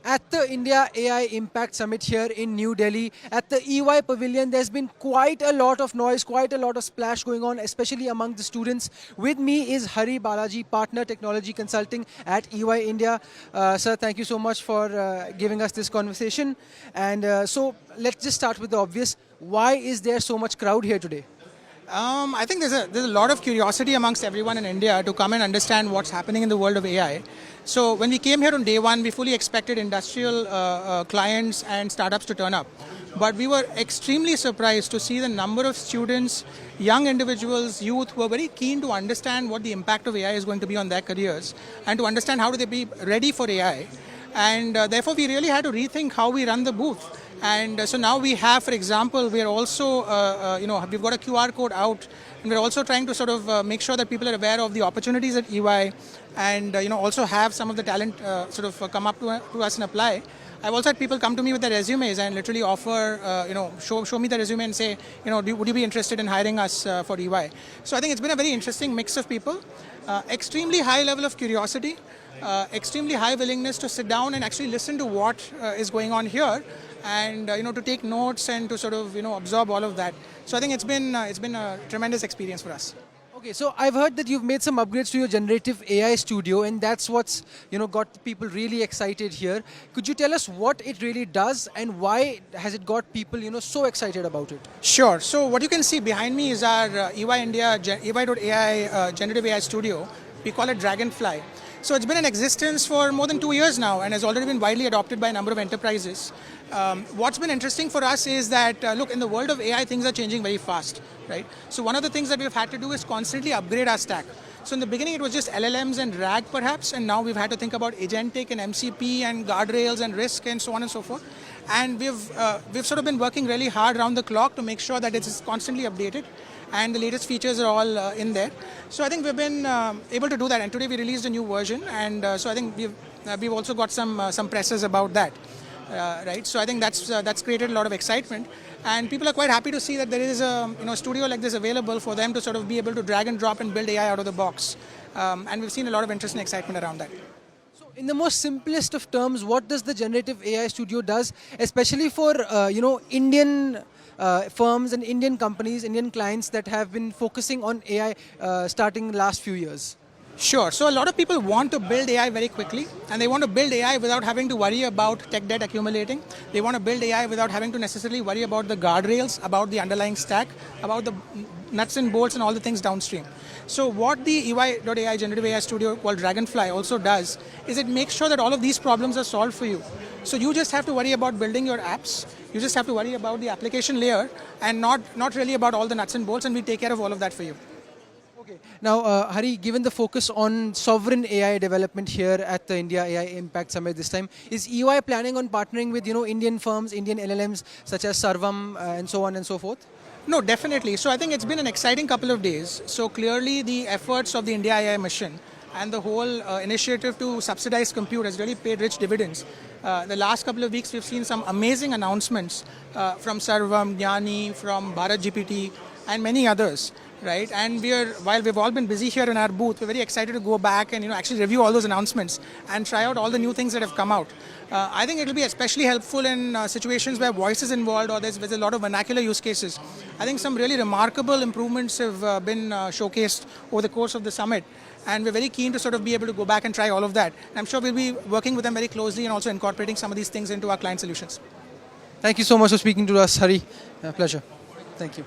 At the India AI Impact Summit here in New Delhi, at the EY Pavilion, there's been quite a lot of noise, quite a lot of splash going on, especially among the students. With me is Hari Balaji, Partner Technology Consulting at EY India. Sir, thank you so much for giving us this conversation. And so let's just start with the obvious. Why is there so much crowd here today? I think there's a lot of curiosity amongst everyone in India to come and understand what's happening in the world of AI. So when we came here on day one, we fully expected industrial clients and startups to turn up. But we were extremely surprised to see the number of students, young individuals, youth who are very keen to understand what the impact of AI is going to be on their careers and to understand how do they be ready for AI. And therefore, we really had to rethink how we run the booth. And so now we have, for example, we are also, we've got a QR code out, and we're also trying to sort of make sure that people are aware of the opportunities at EY, and also have some of the talent sort of come up to us and apply. I've also had people come to me with their resumes and literally offer, show me the resume and say, would you be interested in hiring us for EY? So I think it's been a very interesting mix of people, extremely high level of curiosity, extremely high willingness to sit down and actually listen to what is going on here, and to take notes and to sort of absorb all of that. So I think it's been a tremendous experience for us. Okay, so I've heard that you've made some upgrades to your generative AI studio, and that's what's got people really excited here. Could you tell us what it really does and why has it got people so excited about it? Sure. So what you can see behind me is our EY India EY.ai generative AI studio. We call it Dragonfly. So it's been in existence for more than 2 years now and has already been widely adopted by a number of enterprises. What's been interesting for us is that, look, in the world of AI, things are changing very fast, right? So one of the things that we've had to do is constantly upgrade our stack. So in the beginning, it was just LLMs and RAG perhaps, and now we've had to think about agentic and MCP and guardrails and risk and so on and so forth. And we've sort of been working really hard around the clock to make sure that it's constantly updated, and the latest features are all in there. So I think we've been able to do that, and today we released a new version, and so I think we've also got some presses about that, right? So I think that's created a lot of excitement, and people are quite happy to see that there is a studio like this available for them to sort of be able to drag and drop and build AI out of the box, and we've seen a lot of interest and excitement around that. In the most simplest of terms, what does the generative AI studio does, especially for Indian firms and Indian companies, Indian clients that have been focusing on AI starting last few years? Sure. So a lot of people want to build AI very quickly, and they want to build AI without having to worry about tech debt accumulating. They want to build AI without having to necessarily worry about the guardrails, about the underlying stack, about the nuts and bolts and all the things downstream. So what the EY.ai generative AI studio called Dragonfly also does is it makes sure that all of these problems are solved for you. So you just have to worry about building your apps. You just have to worry about the application layer and not really about all the nuts and bolts, and we take care of all of that for you. Okay. Now, Hari, given the focus on sovereign AI development here at the India AI Impact Summit this time, is EY planning on partnering with Indian firms, Indian LLMs such as Sarvam and so on and so forth? No, definitely. So I think it's been an exciting couple of days. So clearly the efforts of the India AI mission and the whole initiative to subsidize compute has really paid rich dividends. The last couple of weeks we've seen some amazing announcements from Sarvam, Jnani, from Bharat GPT and many others. Right, and while we've all been busy here in our booth, we're very excited to go back and actually review all those announcements and try out all the new things that have come out. I think it will be especially helpful in situations where voice is involved or there's a lot of vernacular use cases. I think some really remarkable improvements have been showcased over the course of the summit, and we're very keen to sort of be able to go back and try all of that. And I'm sure we'll be working with them very closely and also incorporating some of these things into our client solutions. Thank you so much for speaking to us, Hari. Pleasure. Thank you.